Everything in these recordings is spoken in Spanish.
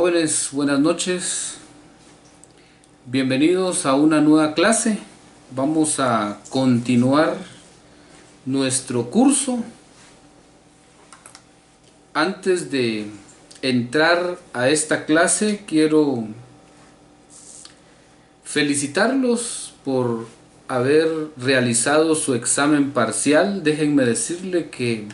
Jóvenes, buenas noches. Bienvenidos a una nueva clase. Vamos a continuar nuestro curso. Antes de entrar a esta clase, quiero felicitarlos por haber realizado su examen parcial. Déjenme decirle que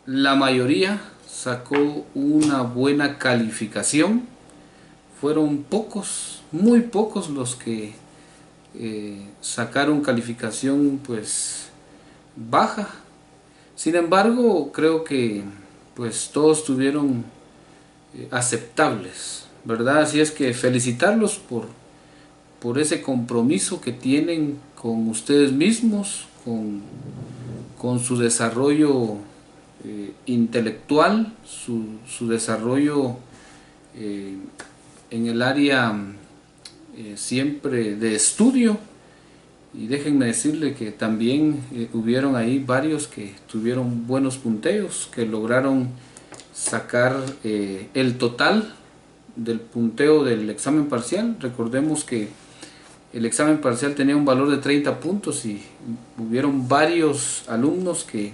la mayoría sacó una buena calificación. Fueron pocos, muy pocos los que sacaron calificación pues baja. Sin embargo, creo que pues todos tuvieron aceptables, ¿verdad? Así es que felicitarlos por ese compromiso que tienen con ustedes mismos, con su desarrollo intelectual, su desarrollo en el área siempre de estudio. Y déjenme decirle que también hubieron ahí varios que tuvieron buenos punteos, que lograron sacar el total del punteo del examen parcial. Recordemos que el examen parcial tenía un valor de 30 puntos y hubieron varios alumnos que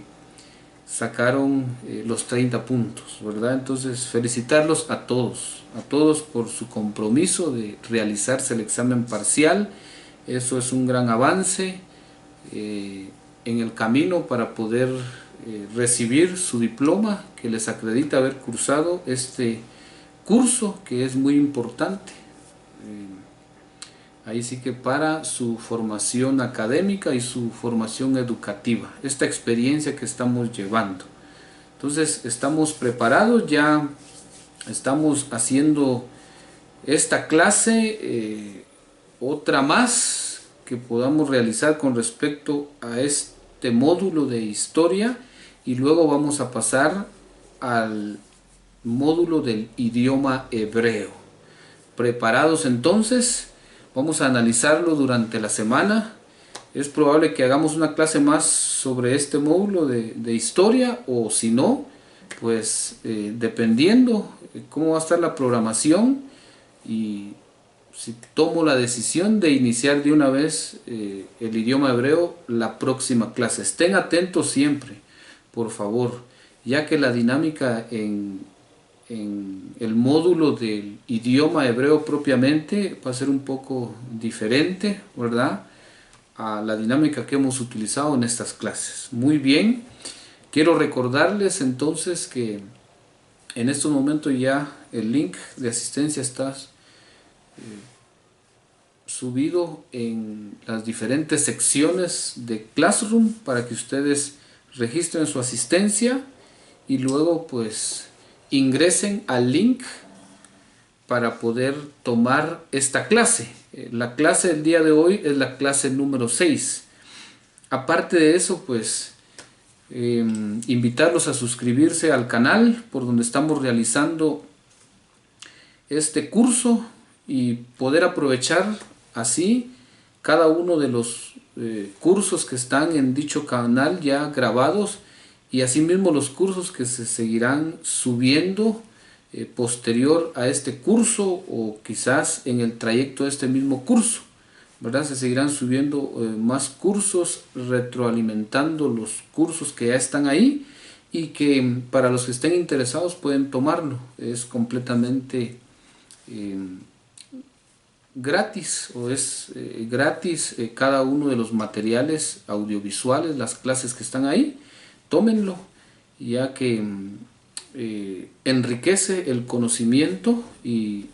sacaron los 30 puntos, ¿verdad? Entonces felicitarlos a todos por su compromiso de realizarse el examen parcial. Eso es un gran avance en el camino para poder recibir su diploma que les acredita haber cursado este curso, que es muy importante. Ahí sí que para su formación académica y su formación educativa, esta experiencia que estamos llevando. Entonces estamos preparados, ya estamos haciendo esta clase, otra más que podamos realizar con respecto a este módulo de historia, y luego vamos a pasar al módulo del idioma hebreo. ¿Preparados entonces? Vamos a analizarlo durante la semana. Es probable que hagamos una clase más sobre este módulo de historia, o si no, pues dependiendo cómo va a estar la programación y si tomo la decisión de iniciar de una vez el idioma hebreo la próxima clase. Estén atentos siempre, por favor, ya que la dinámica en el módulo del idioma hebreo propiamente va a ser un poco diferente, ¿verdad?, a la dinámica que hemos utilizado en estas clases. Muy bien, quiero recordarles entonces que en estos momentos ya el link de asistencia está subido en las diferentes secciones de Classroom para que ustedes registren su asistencia y luego pues ingresen al link para poder tomar esta clase. La clase del día de hoy es la clase número 6. Aparte de eso, pues invitarlos a suscribirse al canal por donde estamos realizando este curso y poder aprovechar así cada uno de los cursos que están en dicho canal ya grabados, y asimismo los cursos que se seguirán subiendo posterior a este curso, o quizás en el trayecto de este mismo curso, ¿verdad? Se seguirán subiendo más cursos, retroalimentando los cursos que ya están ahí, y que para los que estén interesados pueden tomarlo. Es completamente gratis, o es gratis cada uno de los materiales audiovisuales, las clases que están ahí. Tómenlo, ya que enriquece el conocimiento y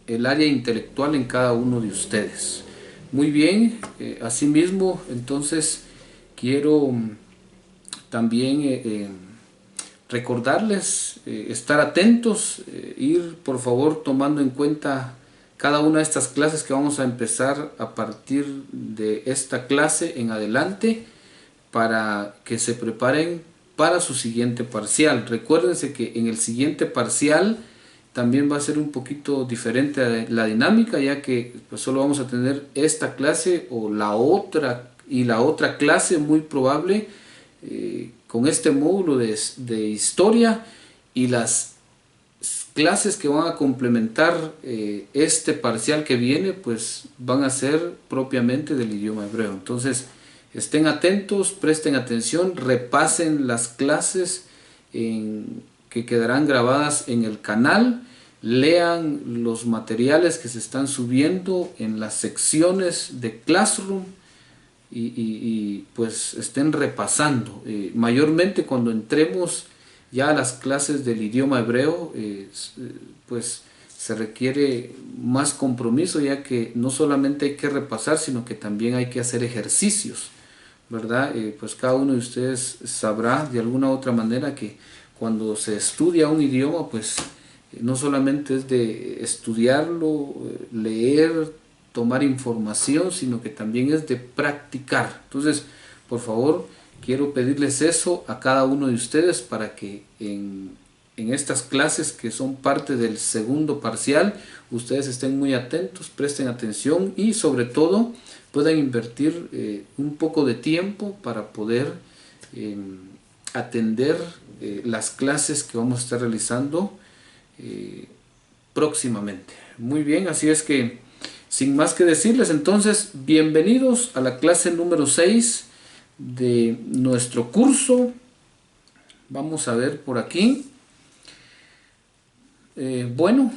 el área intelectual en cada uno de ustedes. Muy bien, asimismo, entonces quiero también recordarles estar atentos, ir por favor tomando en cuenta cada una de estas clases que vamos a empezar a partir de esta clase en adelante, para que se preparen para su siguiente parcial. Recuérdense que en el siguiente parcial también va a ser un poquito diferente la dinámica, ya que pues solo vamos a tener esta clase o la otra, y la otra clase muy probable con este módulo de historia, y las clases que van a complementar este parcial que viene, pues van a ser propiamente del idioma hebreo. Entonces, estén atentos, presten atención, repasen las clases que quedarán grabadas en el canal, lean los materiales que se están subiendo en las secciones de Classroom pues estén repasando. Mayormente cuando entremos ya a las clases del idioma hebreo, pues se requiere más compromiso, ya que no solamente hay que repasar, sino que también hay que hacer ejercicios, ¿verdad? Pues cada uno de ustedes sabrá de alguna u otra manera que cuando se estudia un idioma, pues no solamente es de estudiarlo, leer, tomar información, sino que también es de practicar. Entonces, por favor, quiero pedirles eso a cada uno de ustedes para que en estas clases que son parte del segundo parcial, ustedes estén muy atentos, presten atención y sobre todo puedan invertir un poco de tiempo para poder atender las clases que vamos a estar realizando próximamente. Muy bien, así es que sin más que decirles, entonces, bienvenidos a la clase número 6 de nuestro curso. Vamos a ver por aquí. Bueno,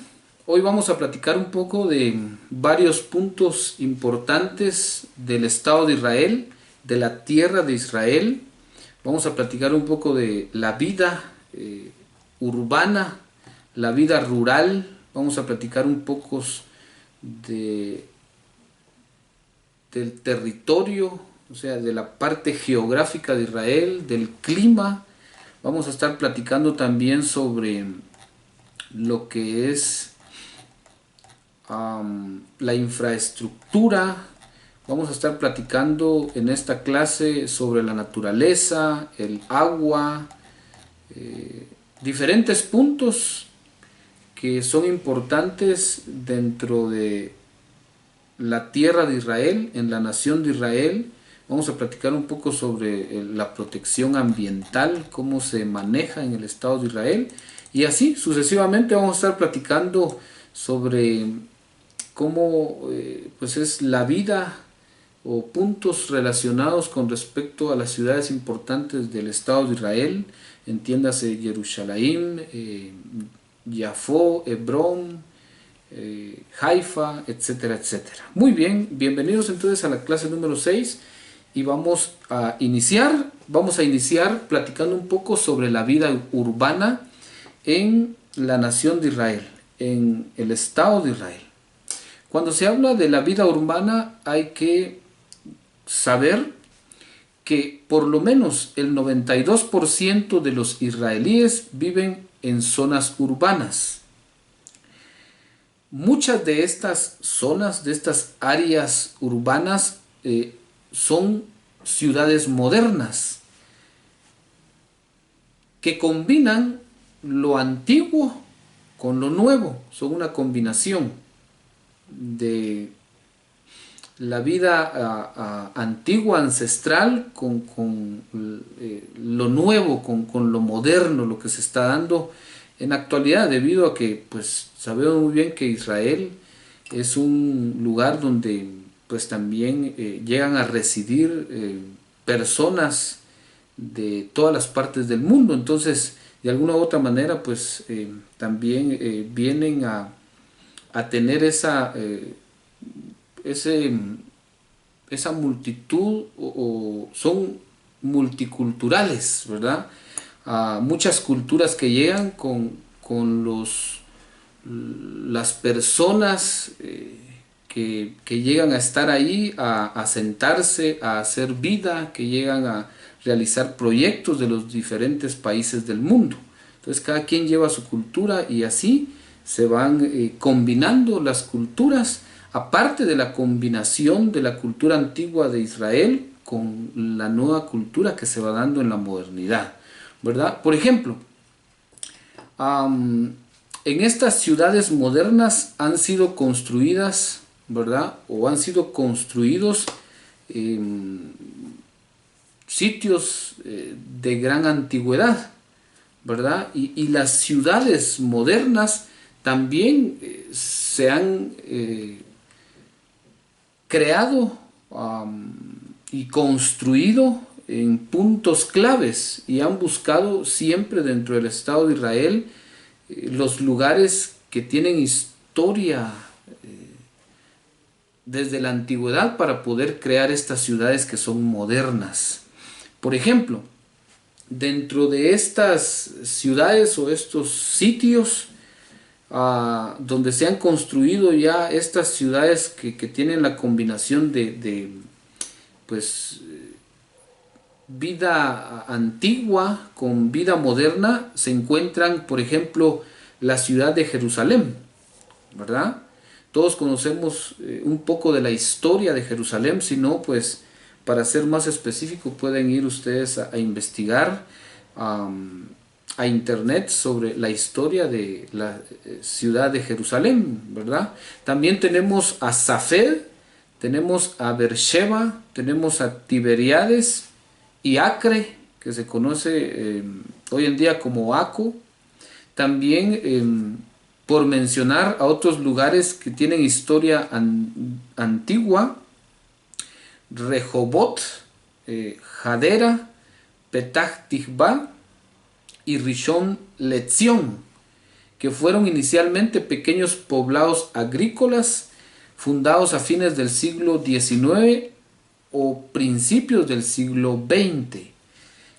hoy vamos a platicar un poco de varios puntos importantes del Estado de Israel, de la tierra de Israel. Vamos a platicar un poco de la vida urbana, la vida rural. Vamos a platicar un poco del territorio, o sea, de la parte geográfica de Israel, del clima. Vamos a estar platicando también sobre lo que es la infraestructura. Vamos a estar platicando en esta clase sobre la naturaleza, el agua, diferentes puntos que son importantes dentro de la tierra de Israel, en la nación de Israel. Vamos a platicar un poco sobre la protección ambiental, cómo se maneja en el Estado de Israel, y así sucesivamente vamos a estar platicando sobre cómo pues es la vida o puntos relacionados con respecto a las ciudades importantes del Estado de Israel, entiéndase Jerusalén, Yafo, Hebrón, Haifa, etcétera, etcétera. Muy bien, bienvenidos entonces a la clase número 6 y vamos a iniciar platicando un poco sobre la vida urbana en la nación de Israel, en el Estado de Israel. Cuando se habla de la vida urbana hay que saber que por lo menos el 92% de los israelíes viven en zonas urbanas. Muchas de estas zonas, de estas áreas urbanas, son ciudades modernas que combinan lo antiguo con lo nuevo. Son una combinación de la vida antigua, ancestral, con lo nuevo, con lo moderno, lo que se está dando en la actualidad, debido a que pues sabemos muy bien que Israel es un lugar donde pues también llegan a residir personas de todas las partes del mundo. Entonces, de alguna u otra manera, pues también vienen a tener esa multitud, o son multiculturales, ¿verdad? Muchas culturas que llegan con las personas que llegan a estar ahí, a sentarse, a hacer vida, que llegan a realizar proyectos de los diferentes países del mundo. Entonces cada quien lleva su cultura y así se van combinando las culturas, aparte de la combinación de la cultura antigua de Israel con la nueva cultura que se va dando en la modernidad, ¿verdad? Por ejemplo, en estas ciudades modernas han sido construidas, ¿verdad? O han sido construidos sitios de gran antigüedad, ¿verdad? Y las ciudades modernas también se han creado y construido en puntos claves y han buscado siempre dentro del Estado de Israel los lugares que tienen historia desde la antigüedad para poder crear estas ciudades que son modernas. Por ejemplo, dentro de estas ciudades o estos sitios donde se han construido ya estas ciudades que tienen la combinación de pues vida antigua con vida moderna, se encuentran, por ejemplo, la ciudad de Jerusalén, ¿verdad? Todos conocemos un poco de la historia de Jerusalén, si no, pues para ser más específico pueden ir ustedes a investigar a internet sobre la historia de la ciudad de Jerusalén, ¿verdad? También tenemos a Safed, tenemos a Beersheba, tenemos a Tiberíades y Acre, que se conoce hoy en día como Aco. También por mencionar a otros lugares que tienen historia antigua, Rehobot, Hadera, Petah Tikva y Rishon LeZion, que fueron inicialmente pequeños poblados agrícolas fundados a fines del siglo XIX o principios del siglo XX,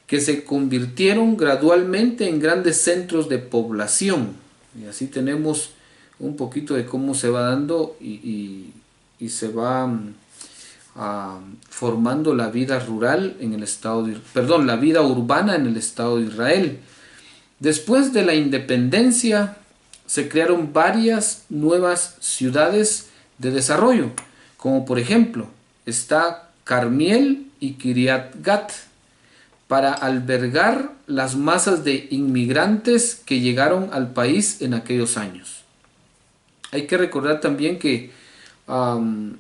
que se convirtieron gradualmente en grandes centros de población. Y así tenemos un poquito de cómo se va dando y se va formando la vida rural en el estado de, perdón, la vida urbana en el estado de Israel. Después de la independencia se crearon varias nuevas ciudades de desarrollo, como por ejemplo está Carmiel y Kiryat Gat, para albergar las masas de inmigrantes que llegaron al país en aquellos años. Hay que recordar también que con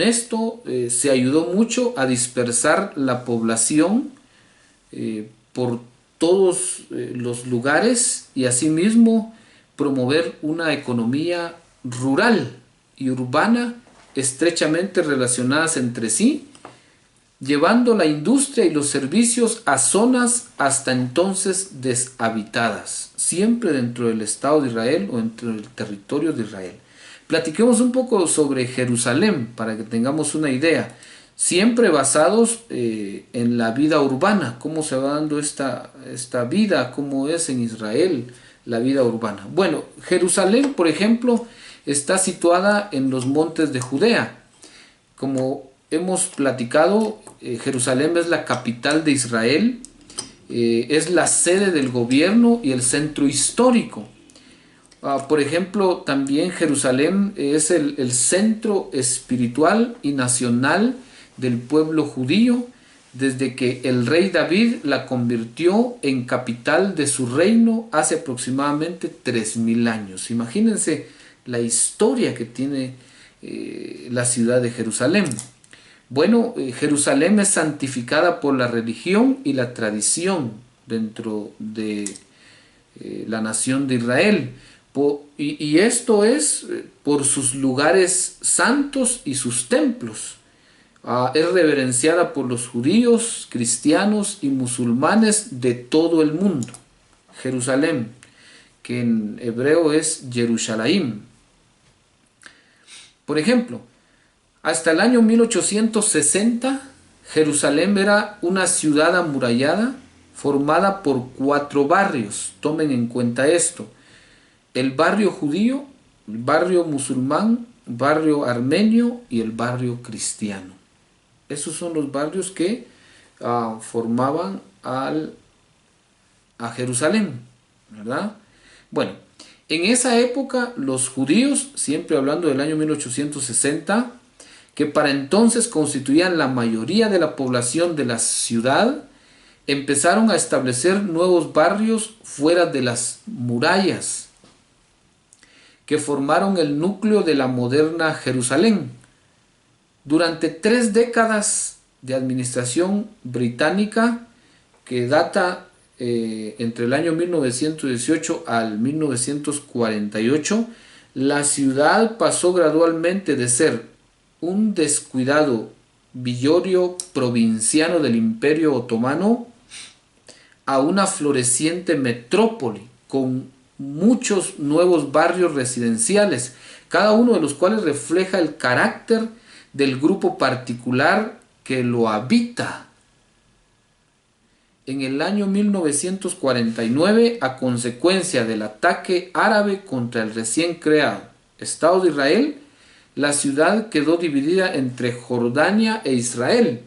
esto se ayudó mucho a dispersar la población por todos los lugares y asimismo promover una economía rural y urbana estrechamente relacionadas entre sí, llevando la industria y los servicios a zonas hasta entonces deshabitadas, siempre dentro del Estado de Israel o dentro del territorio de Israel. Platiquemos un poco sobre Jerusalén para que tengamos una idea, siempre basados en la vida urbana, cómo se va dando esta vida, cómo es en Israel la vida urbana. Bueno, Jerusalén, por ejemplo, está situada en los montes de Judea. Como hemos platicado, Jerusalén es la capital de Israel, es la sede del gobierno y el centro histórico. Por ejemplo, también Jerusalén es el centro espiritual y nacional del pueblo judío, desde que el rey David la convirtió en capital de su reino hace aproximadamente 3000 años. Imagínense la historia que tiene la ciudad de Jerusalén. Bueno, Jerusalén es santificada por la religión y la tradición dentro de la nación de Israel. Y esto es por sus lugares santos y sus templos. Es reverenciada por los judíos, cristianos y musulmanes de todo el mundo. Jerusalén, que en hebreo es Jerusalem. Por ejemplo, hasta el año 1860, Jerusalén era una ciudad amurallada formada por 4 barrios. Tomen en cuenta esto: el barrio judío, el barrio musulmán, el barrio armenio y el barrio cristiano. Esos son los barrios que formaban a Jerusalén, ¿verdad? Bueno, en esa época los judíos, siempre hablando del año 1860, que para entonces constituían la mayoría de la población de la ciudad, empezaron a establecer nuevos barrios fuera de las murallas, que formaron el núcleo de la moderna Jerusalén. Durante 3 décadas de administración británica, que data entre el año 1918 al 1948, la ciudad pasó gradualmente de ser un descuidado villorio provinciano del Imperio Otomano a una floreciente metrópoli con muchos nuevos barrios residenciales, cada uno de los cuales refleja el carácter del grupo particular que lo habita. En el año 1949, a consecuencia del ataque árabe contra el recién creado Estado de Israel, la ciudad quedó dividida entre Jordania e Israel,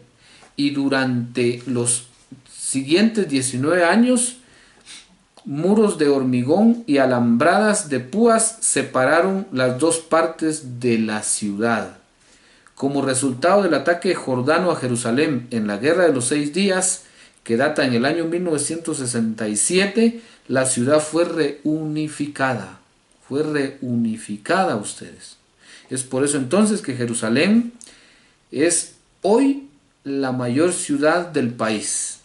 y durante los siguientes 19 años, muros de hormigón y alambradas de púas separaron las dos partes de la ciudad. Como resultado del ataque jordano a Jerusalén en la Guerra de los 6 días, que data en el año 1967, la ciudad fue reunificada. Fue reunificada, ustedes. Es por eso entonces que Jerusalén es hoy la mayor ciudad del país.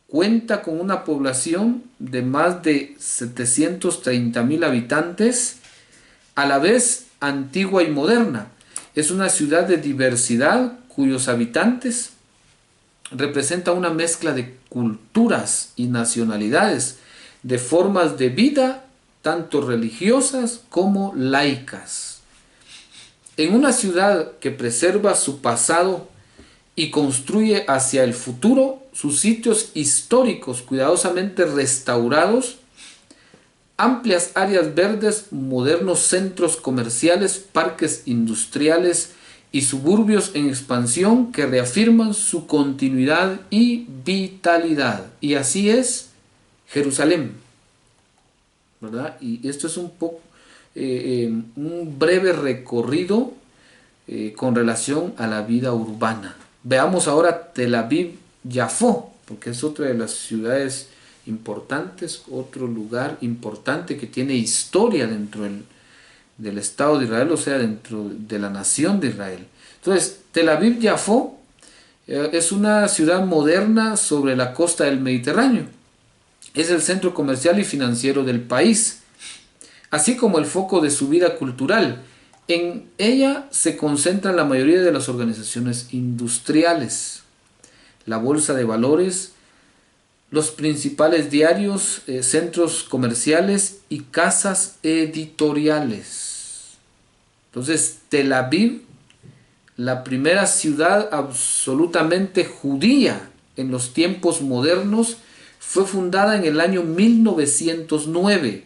Cuenta con una población de más de 730,000 habitantes, a la vez antigua y moderna. Es una ciudad de diversidad cuyos habitantes representan una mezcla de culturas y nacionalidades, de formas de vida tanto religiosas como laicas. En una ciudad que preserva su pasado y construye hacia el futuro, sus sitios históricos cuidadosamente restaurados, amplias áreas verdes, modernos centros comerciales, parques industriales y suburbios en expansión que reafirman su continuidad y vitalidad. Y así es Jerusalén, ¿verdad? Y esto es un breve recorrido con relación a la vida urbana. Veamos ahora Tel Aviv-Yafo, porque es otra de las ciudades importantes, otro lugar importante que tiene historia dentro del Estado de Israel, o sea, dentro de la nación de Israel. Entonces, Tel Aviv-Yafo es una ciudad moderna sobre la costa del Mediterráneo. Es el centro comercial y financiero del país, así como el foco de su vida cultural. En ella se concentran la mayoría de las organizaciones industriales, la bolsa de valores, los principales diarios, centros comerciales y casas editoriales. Entonces, Tel Aviv, la primera ciudad absolutamente judía en los tiempos modernos, fue fundada en el año 1909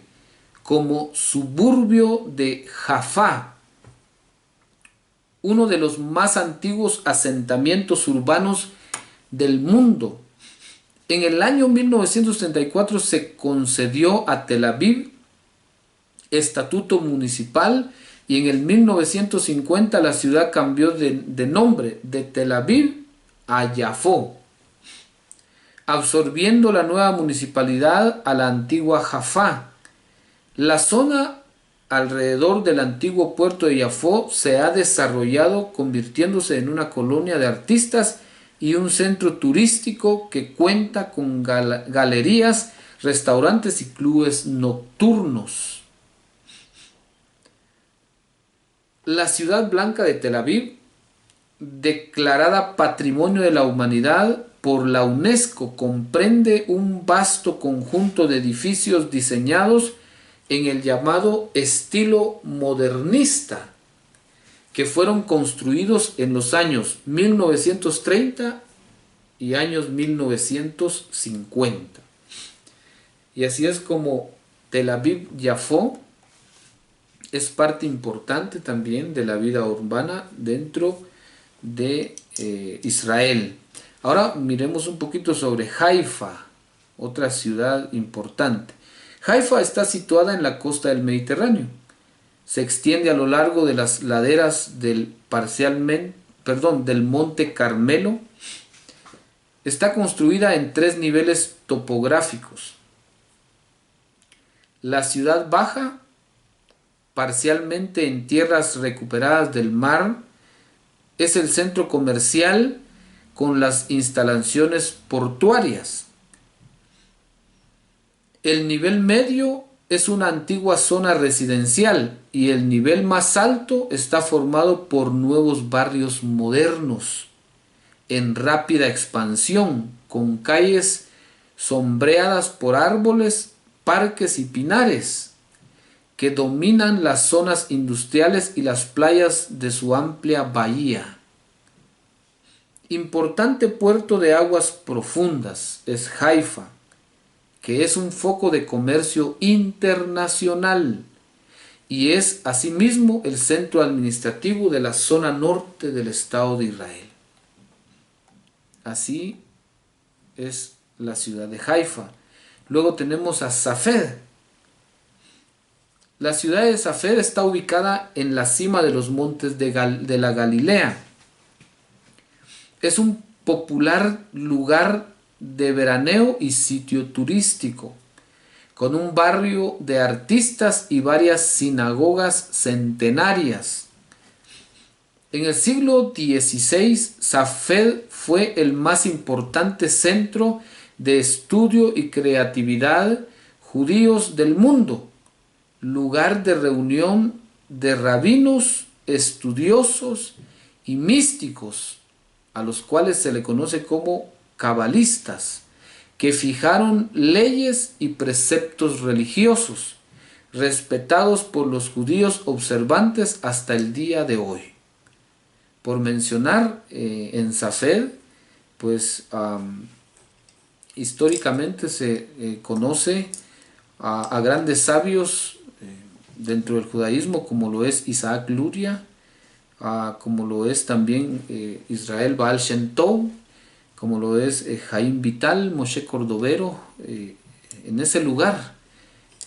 como suburbio de Jaffa, uno de los más antiguos asentamientos urbanos del mundo. En el año 1934 se concedió a Tel Aviv estatuto municipal y en el 1950 la ciudad cambió de nombre de Tel Aviv a Yafo, absorbiendo la nueva municipalidad a la antigua Jaffa. La zona alrededor del antiguo puerto de Yafo se ha desarrollado convirtiéndose en una colonia de artistas y un centro turístico que cuenta con galerías, restaurantes y clubes nocturnos. La ciudad blanca de Tel Aviv, declarada Patrimonio de la Humanidad por la UNESCO, comprende un vasto conjunto de edificios diseñados en el llamado estilo modernista, que fueron construidos en los años 1930 y años 1950. Y así es como Tel Aviv-Yafo es parte importante también de la vida urbana dentro de Israel. Ahora miremos un poquito sobre Haifa, otra ciudad importante. Haifa está situada en la costa del Mediterráneo. Se extiende a lo largo de las laderas del Monte Carmelo. Está construida en 3 niveles topográficos. La ciudad baja, parcialmente en tierras recuperadas del mar, es el centro comercial con las instalaciones portuarias. El nivel medio es una antigua zona residencial y el nivel más alto está formado por nuevos barrios modernos en rápida expansión, con calles sombreadas por árboles, parques y pinares, que dominan las zonas industriales y las playas de su amplia bahía. Importante puerto de aguas profundas es Haifa, que es un foco de comercio internacional y es asimismo el centro administrativo de la zona norte del Estado de Israel. Así es la ciudad de Haifa. Luego tenemos a Safed. La ciudad de Safed está ubicada en la cima de los montes de la Galilea. Es un popular lugar de veraneo y sitio turístico, con un barrio de artistas y varias sinagogas centenarias. En el siglo XVI, Safed fue el más importante centro de estudio y creatividad judíos del mundo, lugar de reunión de rabinos, estudiosos y místicos, a los cuales se le conoce como cabalistas, que fijaron leyes y preceptos religiosos, respetados por los judíos observantes hasta el día de hoy. Por mencionar, en Safed, pues históricamente se conoce a grandes sabios dentro del judaísmo, como lo es Isaac Luria, como lo es también Israel Baal Shem Tov, como lo es Jaim Vital, Moshe Cordovero, en ese lugar,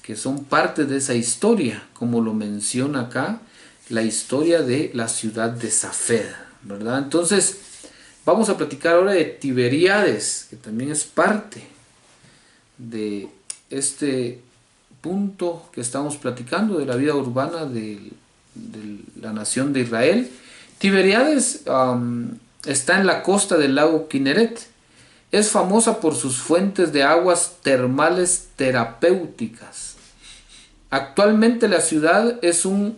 que son parte de esa historia, como lo menciona acá, la historia de la ciudad de Safed, ¿verdad? Entonces, vamos a platicar ahora de Tiberíades, que también es parte de este punto que estamos platicando de la vida urbana de la nación de Israel. Tiberíades está en la costa del lago Kinneret. Es famosa por sus fuentes de aguas termales terapéuticas. Actualmente la ciudad es un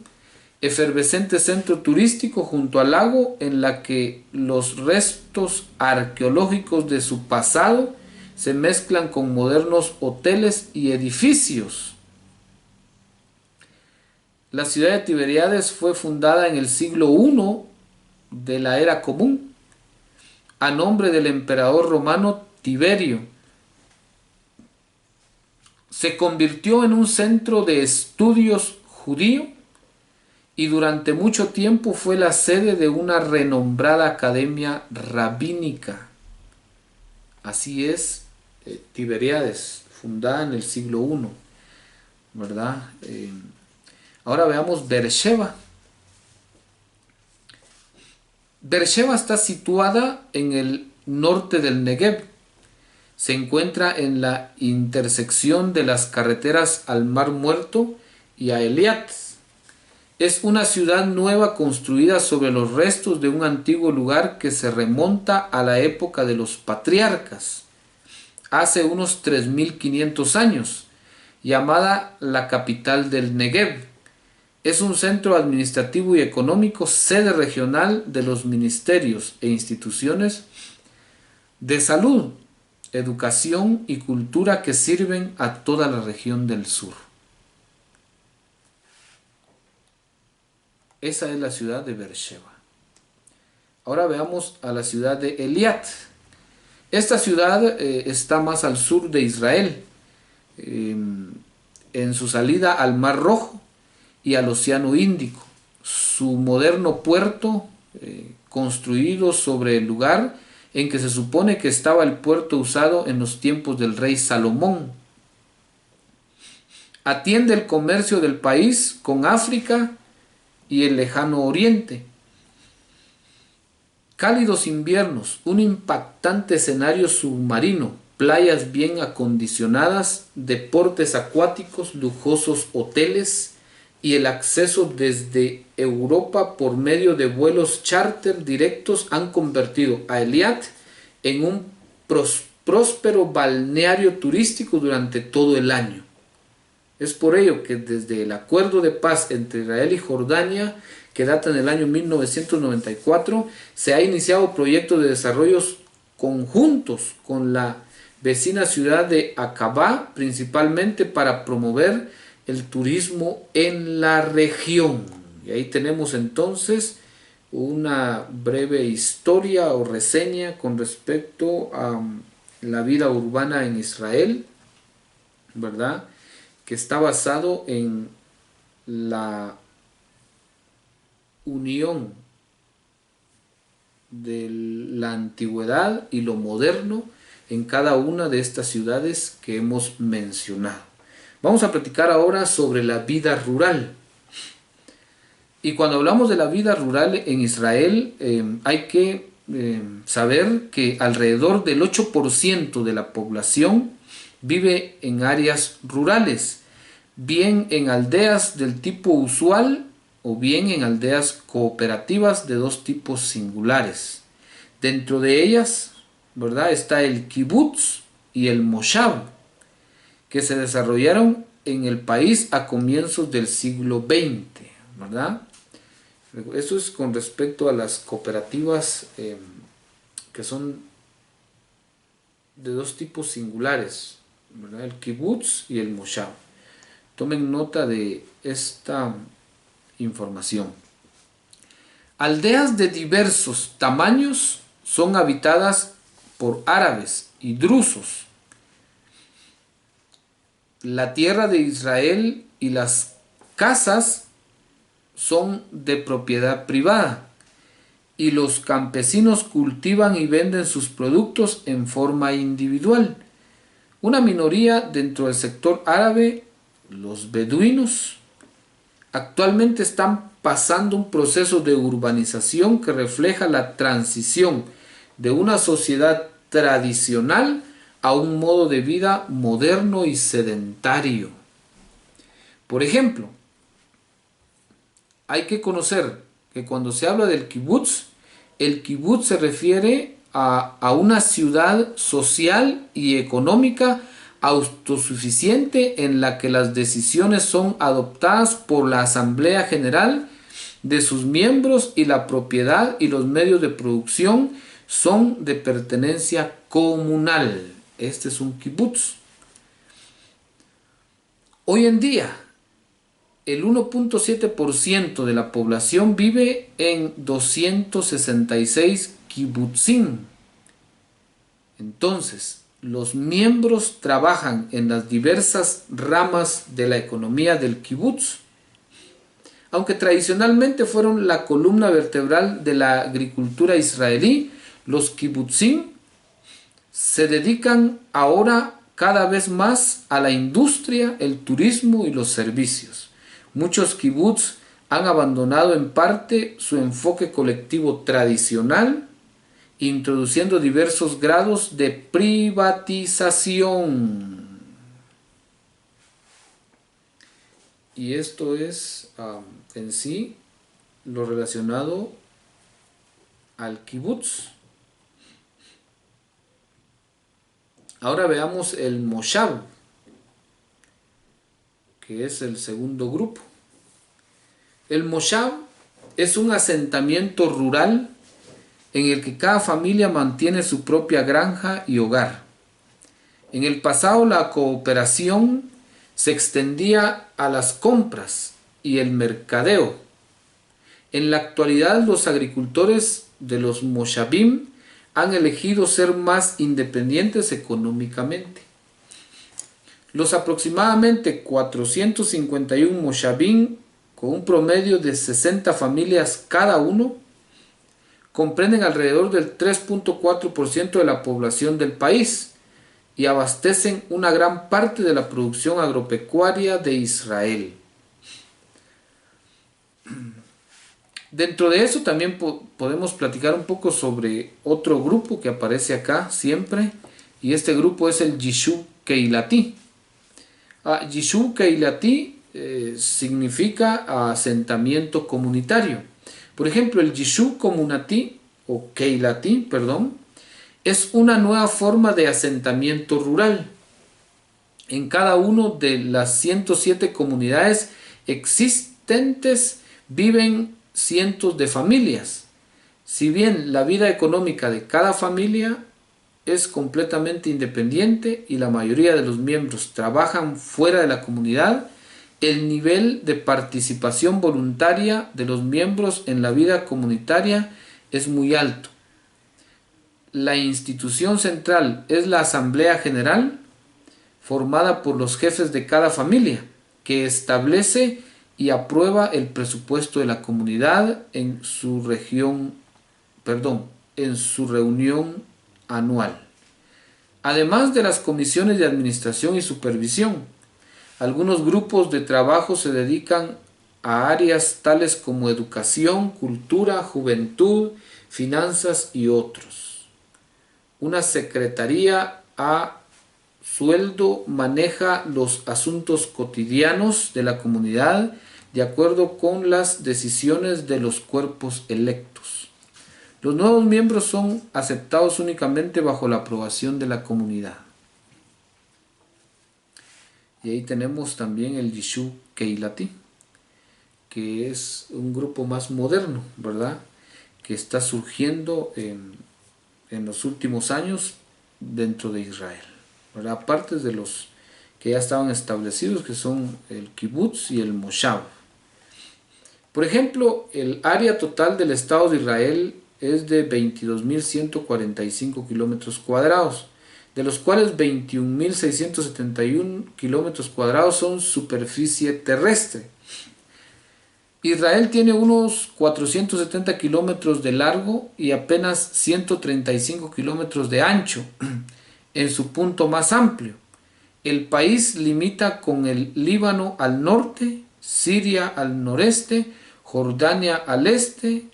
efervescente centro turístico junto al lago, en la que los restos arqueológicos de su pasado se mezclan con modernos hoteles y edificios. La ciudad de Tiberíades fue fundada en el siglo I de la era común, a nombre del emperador romano Tiberio. Se convirtió en un centro de estudios judío y durante mucho tiempo fue la sede de una renombrada academia rabínica. Así es, Tiberíades, fundada en el siglo I, ¿verdad? Ahora veamos Beersheba. Beersheba está situada en el norte del Negev. Se encuentra en la intersección de las carreteras al Mar Muerto y a Eliat. Es una ciudad nueva construida sobre los restos de un antiguo lugar que se remonta a la época de los patriarcas, hace unos 3500 años, llamada la capital del Negev. Es un centro administrativo y económico, sede regional de los ministerios e instituciones de salud, educación y cultura que sirven a toda la región del sur. Esa es la ciudad de Beersheba. Ahora veamos a la ciudad de Eliat. Esta ciudad está más al sur de Israel, en su salida al Mar Rojo y al Océano Índico. Su moderno puerto, construido sobre el lugar en que se supone que estaba el puerto usado en los tiempos del rey Salomón. Atiende el comercio del país con África y el lejano oriente. Cálidos inviernos, un impactante escenario submarino, playas bien acondicionadas, deportes acuáticos, lujosos hoteles y el acceso desde Europa por medio de vuelos charter directos han convertido a Eliat en un próspero balneario turístico durante todo el año. Es por ello que desde el acuerdo de paz entre Israel y Jordania, que data en el año 1994, se ha iniciado proyectos de desarrollos conjuntos con la vecina ciudad de Aqaba, principalmente para promover el turismo en la región. Y ahí tenemos entonces una breve historia o reseña con respecto a la vida urbana en Israel, ¿verdad? Que está basado en la unión de la antigüedad y lo moderno en cada una de estas ciudades que hemos mencionado. Vamos a platicar ahora sobre la vida rural. Y cuando hablamos de la vida rural en Israel, hay que saber que alrededor del 8% de la población vive en áreas rurales, bien en aldeas del tipo usual o bien en aldeas cooperativas de dos tipos singulares. Dentro de ellas, ¿verdad?, está el kibutz y el moshav, que se desarrollaron en el país a comienzos del siglo XX, ¿verdad? Eso es con respecto a las cooperativas que son de dos tipos singulares, ¿verdad? El kibutz y el moshav. Tomen nota de esta información. Aldeas de diversos tamaños son habitadas por árabes y drusos. La tierra de Israel y las casas son de propiedad privada y los campesinos cultivan y venden sus productos en forma individual. Una minoría dentro del sector árabe, los beduinos, actualmente están pasando un proceso de urbanización que refleja la transición de una sociedad tradicional a un modo de vida moderno y sedentario. Por ejemplo, hay que conocer que cuando se habla del kibutz, el kibutz se refiere a una ciudad social y económica autosuficiente en la que las decisiones son adoptadas por la Asamblea General de sus miembros y la propiedad y los medios de producción son de pertenencia comunal. Este es un kibutz. Hoy en día, el 1.7% de la población vive en 266 kibutzim. Entonces, los miembros trabajan en las diversas ramas de la economía del kibutz, aunque tradicionalmente fueron la columna vertebral de la agricultura israelí. Los kibutzim se dedican ahora cada vez más a la industria, el turismo y los servicios. Muchos kibutz han abandonado en parte su enfoque colectivo tradicional, introduciendo diversos grados de privatización. Y esto es en sí lo relacionado al kibutz. Ahora veamos el moshav, que es el segundo grupo. El moshav es un asentamiento rural en el que cada familia mantiene su propia granja y hogar. En el pasado la cooperación se extendía a las compras y el mercadeo. En la actualidad los agricultores de los moshavim han elegido ser más independientes económicamente. Los aproximadamente 451 moshavim, con un promedio de 60 familias cada uno, comprenden alrededor del 3.4% de la población del país y abastecen una gran parte de la producción agropecuaria de Israel. Dentro de eso también podemos platicar un poco sobre otro grupo que aparece acá siempre, y este grupo es el Yishuv Keilati. Yishuv Keilati significa asentamiento comunitario. Por ejemplo, el Yishuv Komunati o Keilati, Es una nueva forma de asentamiento rural. En cada una de las 107 comunidades existentes viven cientos de familias. Si bien la vida económica de cada familia es completamente independiente y la mayoría de los miembros trabajan fuera de la comunidad, el nivel de participación voluntaria de los miembros en la vida comunitaria es muy alto. La institución central es la Asamblea General, formada por los jefes de cada familia, que establece y aprueba el presupuesto de la comunidad en su reunión anual. Además de las comisiones de administración y supervisión, algunos grupos de trabajo se dedican a áreas tales como educación, cultura, juventud, finanzas y otros. Una secretaría a sueldo maneja los asuntos cotidianos de la comunidad de acuerdo con las decisiones de los cuerpos electos. Los nuevos miembros son aceptados únicamente bajo la aprobación de la comunidad. Y ahí tenemos también el Yishuv Keilati, que es un grupo más moderno, ¿verdad? Que está surgiendo en los últimos años dentro de Israel, ¿verdad? Aparte de los que ya estaban establecidos, que son el Kibbutz y el Moshav. Por ejemplo, el área total del Estado de Israel es de 22.145 kilómetros cuadrados, de los cuales 21.671 kilómetros cuadrados son superficie terrestre. Israel tiene unos 470 kilómetros de largo y apenas 135 kilómetros de ancho en su punto más amplio. El país limita con el Líbano al norte, Siria al noreste, Jordania al este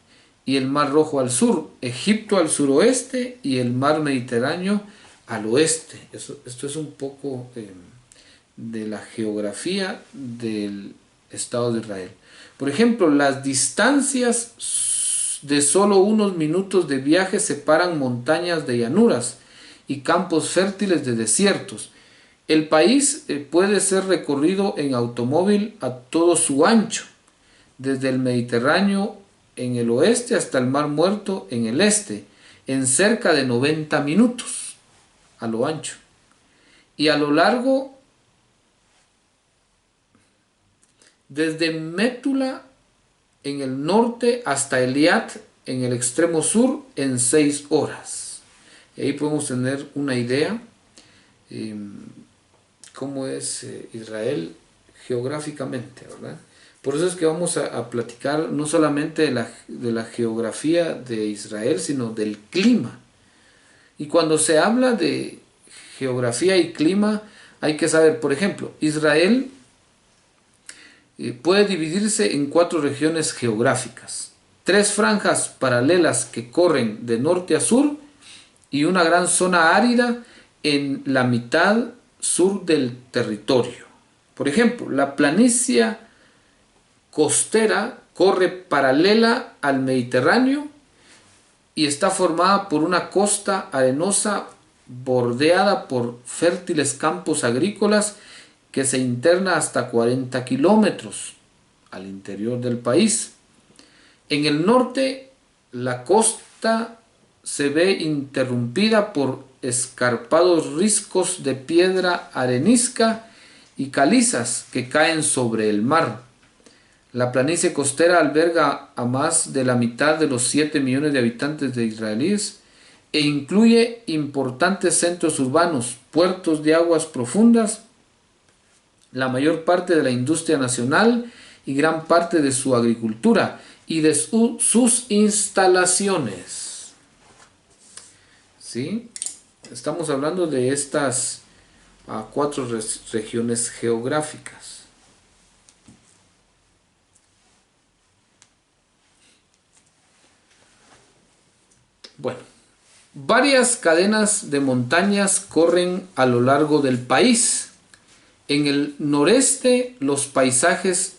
y el Mar Rojo al sur, Egipto al suroeste y el Mar Mediterráneo al oeste. Esto es un poco de la geografía del Estado de Israel. Por ejemplo, las distancias de solo unos minutos de viaje separan montañas de llanuras y campos fértiles de desiertos. El país puede ser recorrido en automóvil a todo su ancho, desde el Mediterráneo en el oeste hasta el Mar Muerto en el este, en cerca de 90 minutos a lo ancho. Y a lo largo, desde Métula en el norte hasta Eliat en el extremo sur en 6 horas. Y ahí podemos tener una idea cómo es Israel geográficamente, ¿verdad? Por eso es que vamos a platicar no solamente de la geografía de Israel, sino del clima. Y cuando se habla de geografía y clima, hay que saber, por ejemplo, Israel puede dividirse en 4 regiones geográficas, 3 franjas paralelas que corren de norte a sur y una gran zona árida en la mitad sur del territorio. Por ejemplo, la planicie costera corre paralela al Mediterráneo y está formada por una costa arenosa bordeada por fértiles campos agrícolas que se interna hasta 40 kilómetros al interior del país. En el norte, la costa se ve interrumpida por escarpados riscos de piedra arenisca y calizas que caen sobre el mar. La planicie costera alberga a más de la mitad de los 7 millones de habitantes de israelíes e incluye importantes centros urbanos, puertos de aguas profundas, la mayor parte de la industria nacional y gran parte de su agricultura y de sus instalaciones. ¿Sí? Estamos hablando de estas 4 regiones geográficas. Bueno, varias cadenas de montañas corren a lo largo del país. En el noreste, los paisajes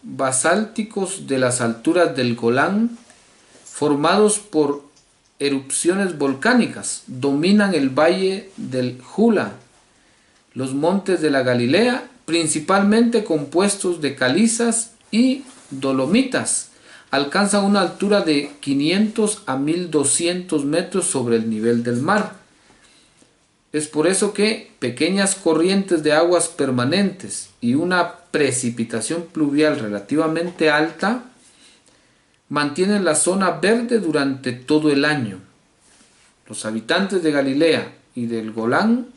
basálticos de las alturas del Golán, formados por erupciones volcánicas dominan el valle del Jula, los montes de la Galilea, principalmente compuestos de calizas y dolomitas. Alcanzan una altura de 500 a 1200 metros sobre el nivel del mar. Es por eso que pequeñas corrientes de aguas permanentes y una precipitación pluvial relativamente alta mantienen la zona verde durante todo el año. Los habitantes de Galilea y del Golán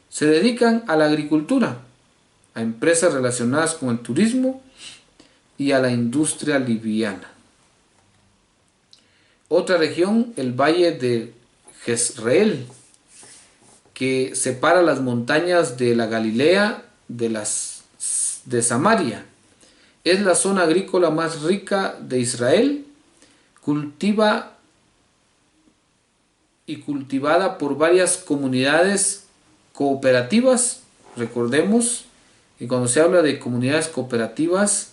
se dedican a la agricultura, a empresas relacionadas con el turismo y a la industria liviana. Otra región, el valle de Jezreel, que separa las montañas de la Galilea de Samaria. Es la zona agrícola más rica de Israel, cultivada por varias comunidades cooperativas. Recordemos que cuando se habla de comunidades cooperativas,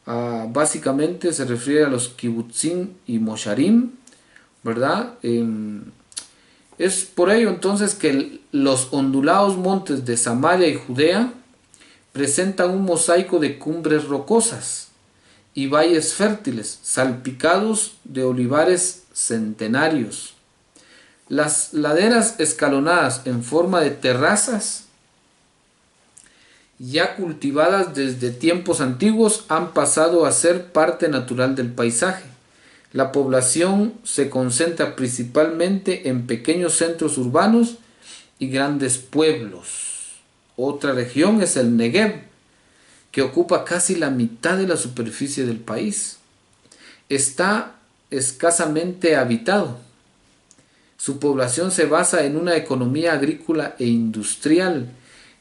básicamente se refiere a los kibutzim y mosharim, ¿verdad? Es por ello entonces que los ondulados montes de Samaria y Judea presentan un mosaico de cumbres rocosas y valles fértiles, salpicados de olivares centenarios. Las laderas escalonadas en forma de terrazas, ya cultivadas desde tiempos antiguos, han pasado a ser parte natural del paisaje. La población se concentra principalmente en pequeños centros urbanos y grandes pueblos. Otra región es el Negev, que ocupa casi la mitad de la superficie del país. Está escasamente habitado. Su población se basa en una economía agrícola e industrial.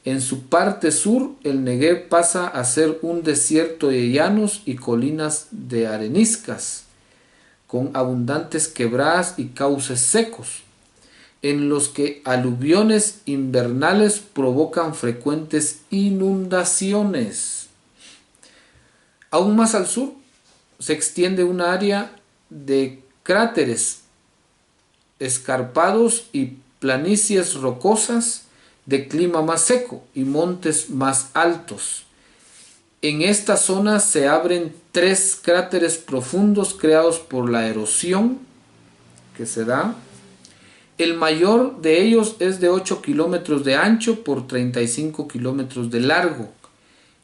En su parte sur, el Negev pasa a ser un desierto de llanos y colinas de areniscas, con abundantes quebradas y cauces secos, en los que aluviones invernales provocan frecuentes inundaciones. Aún más al sur se extiende un área de cráteres escarpados y planicies rocosas de clima más seco y montes más altos. En esta zona se abren 3 cráteres profundos creados por la erosión que se da. El mayor de ellos es de 8 kilómetros de ancho por 35 kilómetros de largo,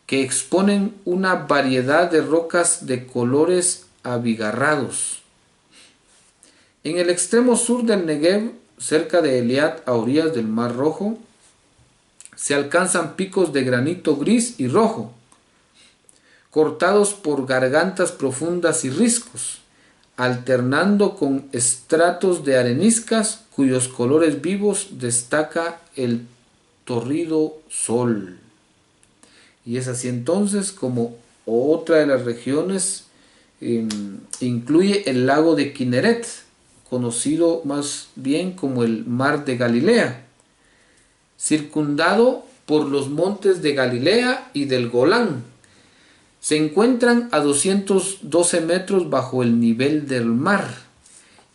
que exponen una variedad de rocas de colores abigarrados. En el extremo sur del Negev, cerca de Eliat, a orillas del Mar Rojo, se alcanzan picos de granito gris y rojo, cortados por gargantas profundas y riscos, alternando con estratos de areniscas cuyos colores vivos destaca el torrido sol. Y es así entonces como otra de las regiones incluye el lago de Kinneret, conocido más bien como el Mar de Galilea, circundado por los montes de Galilea y del Golán. Se encuentran a 212 metros bajo el nivel del mar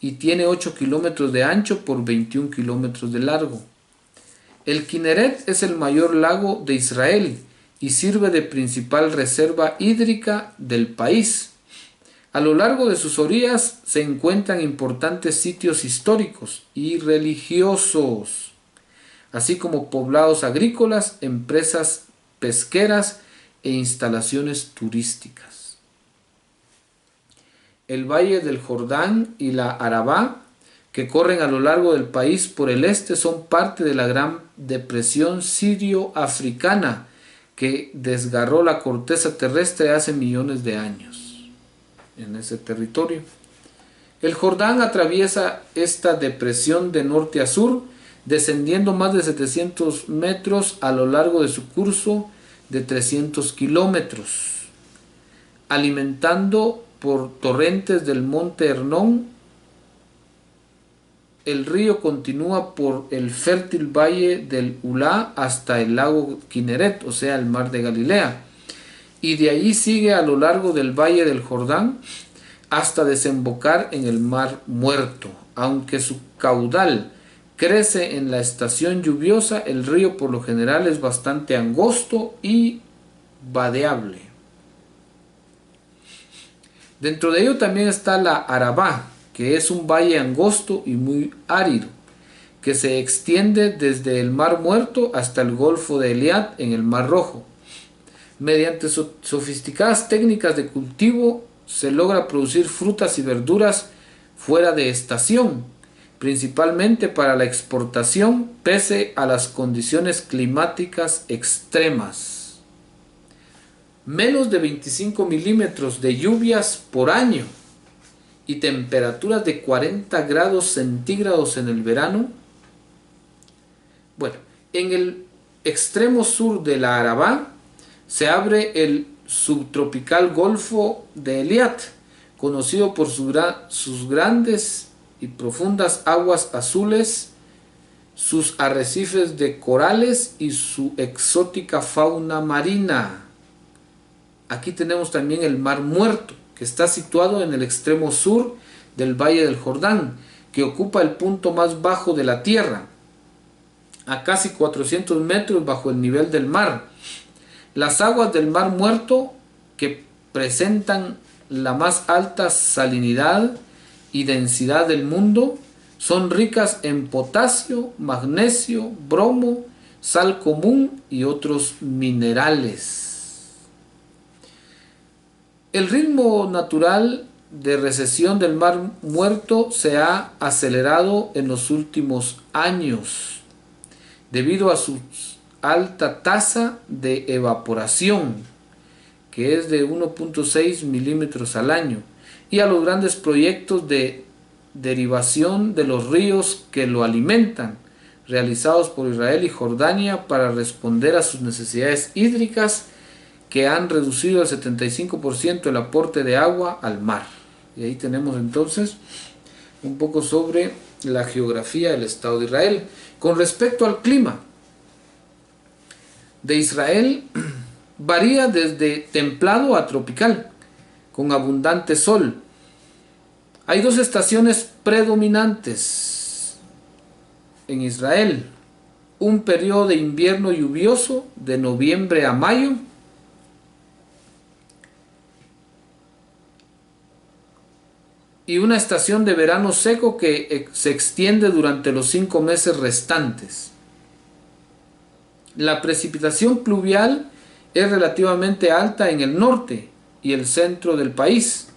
y tiene 8 kilómetros de ancho por 21 kilómetros de largo. El Kinneret es el mayor lago de Israel y sirve de principal reserva hídrica del país. A lo largo de sus orillas se encuentran importantes sitios históricos y religiosos, así como poblados agrícolas, empresas pesqueras e instalaciones turísticas. El valle del Jordán y la Arabá, que corren a lo largo del país por el este, son parte de la gran depresión sirio-africana que desgarró la corteza terrestre hace millones de años en ese territorio. El Jordán atraviesa esta depresión de norte a sur, descendiendo más de 700 metros a lo largo de su curso de 300 kilómetros, alimentando por torrentes del monte Hernón. El río continúa por el fértil valle del Ulá hasta el lago Kinneret, o sea, el mar de Galilea, y de allí sigue a lo largo del valle del Jordán hasta desembocar en el mar Muerto, Aunque su caudal crece en la estación lluviosa, el río por lo general es bastante angosto y vadeable. Dentro de ello también está la Arabá, que es un valle angosto y muy árido, que se extiende desde el Mar Muerto hasta el Golfo de Eliad en el Mar Rojo. Mediante sofisticadas técnicas de cultivo se logra producir frutas y verduras fuera de estación, principalmente para la exportación pese a las condiciones climáticas extremas. Menos de 25 milímetros de lluvias por año y temperaturas de 40 grados centígrados en el verano. Bueno, en el extremo sur de la Arabá se abre el subtropical Golfo de Eliad, conocido por sus grandes y profundas aguas azules, sus arrecifes de corales y su exótica fauna marina. Aquí tenemos también el Mar Muerto, que está situado en el extremo sur del Valle del Jordán, que ocupa el punto más bajo de la tierra, a casi 400 metros bajo el nivel del mar. Las aguas del Mar Muerto, que presentan la más alta salinidad y densidad del mundo, son ricas en potasio, magnesio, bromo, sal común y otros minerales. El ritmo natural de recesión del Mar Muerto se ha acelerado en los últimos años debido a su alta tasa de evaporación, que es de 1.6 milímetros al año, y a los grandes proyectos de derivación de los ríos que lo alimentan, realizados por Israel y Jordania para responder a sus necesidades hídricas, que han reducido el 75% el aporte de agua al mar. Y ahí tenemos entonces un poco sobre la geografía del Estado de Israel. Con respecto al clima de Israel, varía desde templado a tropical, con abundante sol. Hay dos estaciones predominantes en Israel: un periodo de invierno lluvioso de noviembre a mayo, y una estación de verano seco que se extiende durante los 5 meses restantes. La precipitación pluvial es relativamente alta en el norte y el centro del país,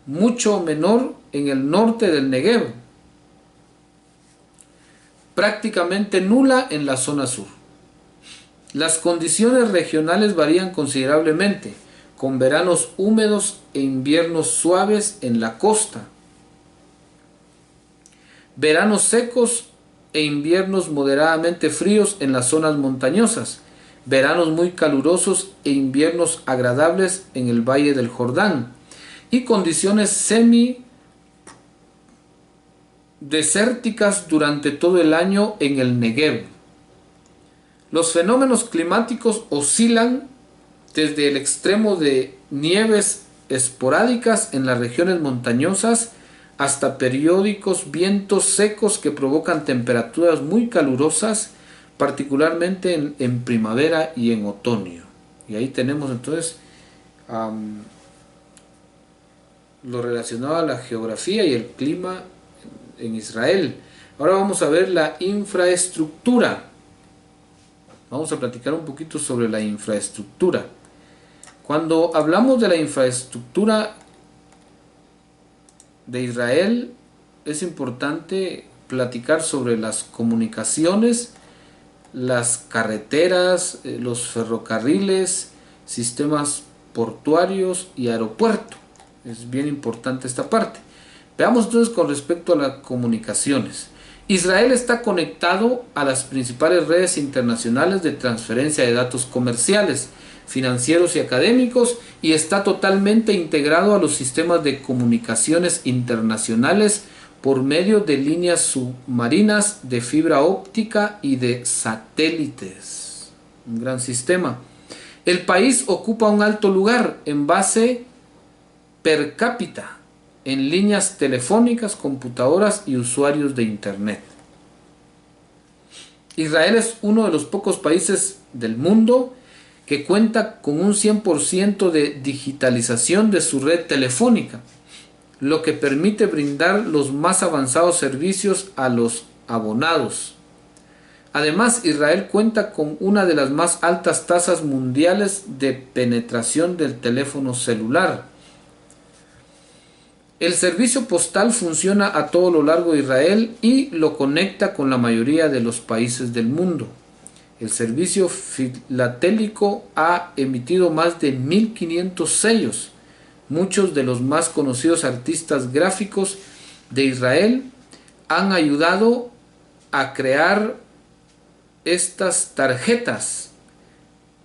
mucho menor en el norte del Negev, prácticamente nula en la zona sur. Las condiciones regionales varían considerablemente, con veranos húmedos e inviernos suaves en la costa, veranos secos e inviernos moderadamente fríos en las zonas montañosas, veranos muy calurosos e inviernos agradables en el Valle del Jordán, y condiciones semi-desérticas durante todo el año en el Negev. Los fenómenos climáticos oscilan desde el extremo de nieves esporádicas en las regiones montañosas hasta periódicos vientos secos que provocan temperaturas muy calurosas, particularmente en primavera y en otoño. Y ahí tenemos entonces lo relacionado a la geografía y el clima en Israel. Ahora vamos a ver la infraestructura. Vamos a platicar un poquito sobre la infraestructura. Cuando hablamos de la infraestructura de Israel, es importante platicar sobre las comunicaciones, las carreteras, los ferrocarriles, sistemas portuarios y aeropuertos. Es bien importante esta parte. Veamos entonces con respecto a las comunicaciones. Israel está conectado a las principales redes internacionales de transferencia de datos comerciales, financieros y académicos, y está totalmente integrado a los sistemas de comunicaciones internacionales por medio de líneas submarinas, de fibra óptica y de satélites. Un gran sistema. El país ocupa un alto lugar en base per cápita en líneas telefónicas, computadoras y usuarios de Internet. Israel es uno de los pocos países del mundo que cuenta con un 100% de digitalización de su red telefónica, lo que permite brindar los más avanzados servicios a los abonados. Además, Israel cuenta con una de las más altas tasas mundiales de penetración del teléfono celular. El servicio postal funciona a todo lo largo de Israel y lo conecta con la mayoría de los países del mundo. El servicio filatélico ha emitido más de 1500 sellos. Muchos de los más conocidos artistas gráficos de Israel han ayudado a crear estas tarjetas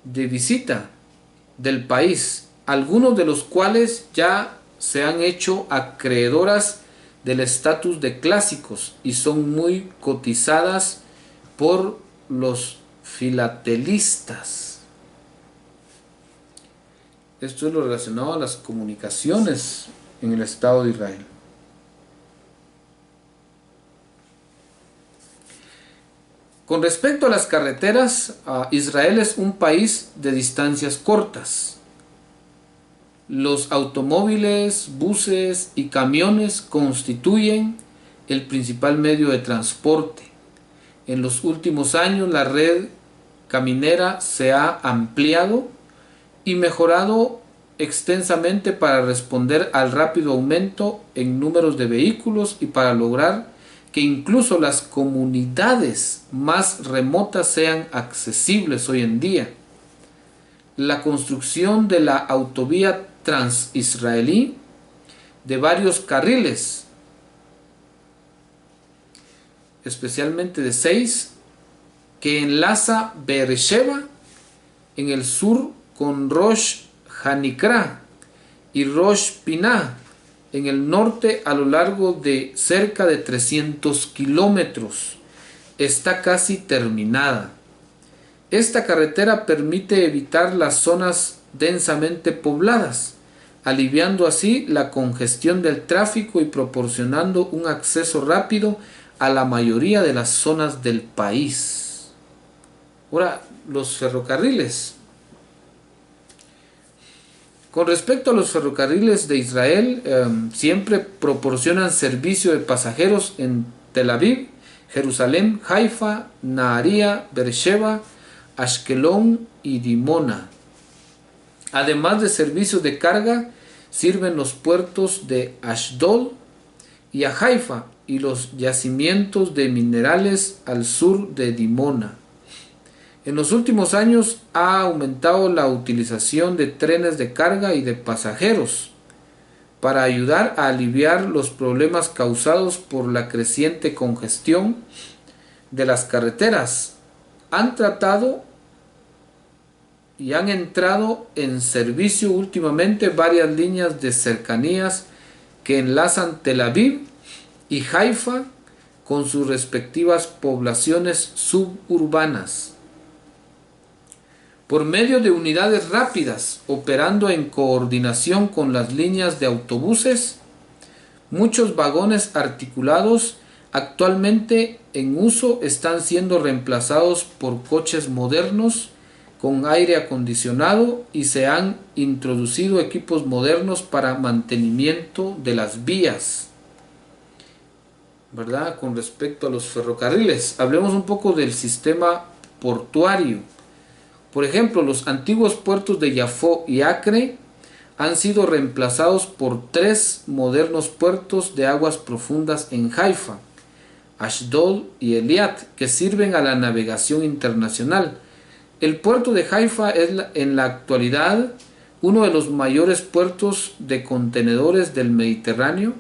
de visita del país, algunos de los cuales ya se han hecho acreedoras del estatus de clásicos y son muy cotizadas por los filatelistas. Esto es lo relacionado a las comunicaciones en el Estado de Israel. Con respecto a las carreteras, Israel es un país de distancias cortas. Los automóviles, buses y camiones constituyen el principal medio de transporte. En los últimos años la red caminera se ha ampliado y mejorado extensamente para responder al rápido aumento en números de vehículos y para lograr que incluso las comunidades más remotas sean accesibles hoy en día. La construcción de la autovía transisraelí de varios carriles, especialmente de 6, que enlaza Beersheba en el sur con Rosh Hanikra y Rosh Pinah en el norte a lo largo de cerca de 300 kilómetros. Está casi terminada. Esta carretera permite evitar las zonas densamente pobladas, aliviando así la congestión del tráfico y proporcionando un acceso rápido a la mayoría de las zonas del país. Ahora, los ferrocarriles. Con respecto a los ferrocarriles de Israel, siempre proporcionan servicio de pasajeros en Tel Aviv, Jerusalén, Haifa, Naharía, Beersheba, Ashkelon y Dimona. Además de servicios de carga, sirven los puertos de Ashdod y a Haifa y los yacimientos de minerales al sur de Dimona. En los últimos años ha aumentado la utilización de trenes de carga y de pasajeros para ayudar a aliviar los problemas causados por la creciente congestión de las carreteras. Han tratado y han entrado en servicio últimamente varias líneas de cercanías que enlazan Tel Aviv y Haifa con sus respectivas poblaciones suburbanas. Por medio de unidades rápidas operando en coordinación con las líneas de autobuses, muchos vagones articulados actualmente en uso están siendo reemplazados por coches modernos con aire acondicionado y se han introducido equipos modernos para mantenimiento de las vías. ¿Verdad? Con respecto a los ferrocarriles, hablemos un poco del sistema portuario. Por ejemplo, los antiguos puertos de Yafo y Acre han sido reemplazados por 3 modernos puertos de aguas profundas en Haifa, Ashdod y Eliat, que sirven a la navegación internacional. El puerto de Haifa es en la actualidad uno de los mayores puertos de contenedores del Mediterráneo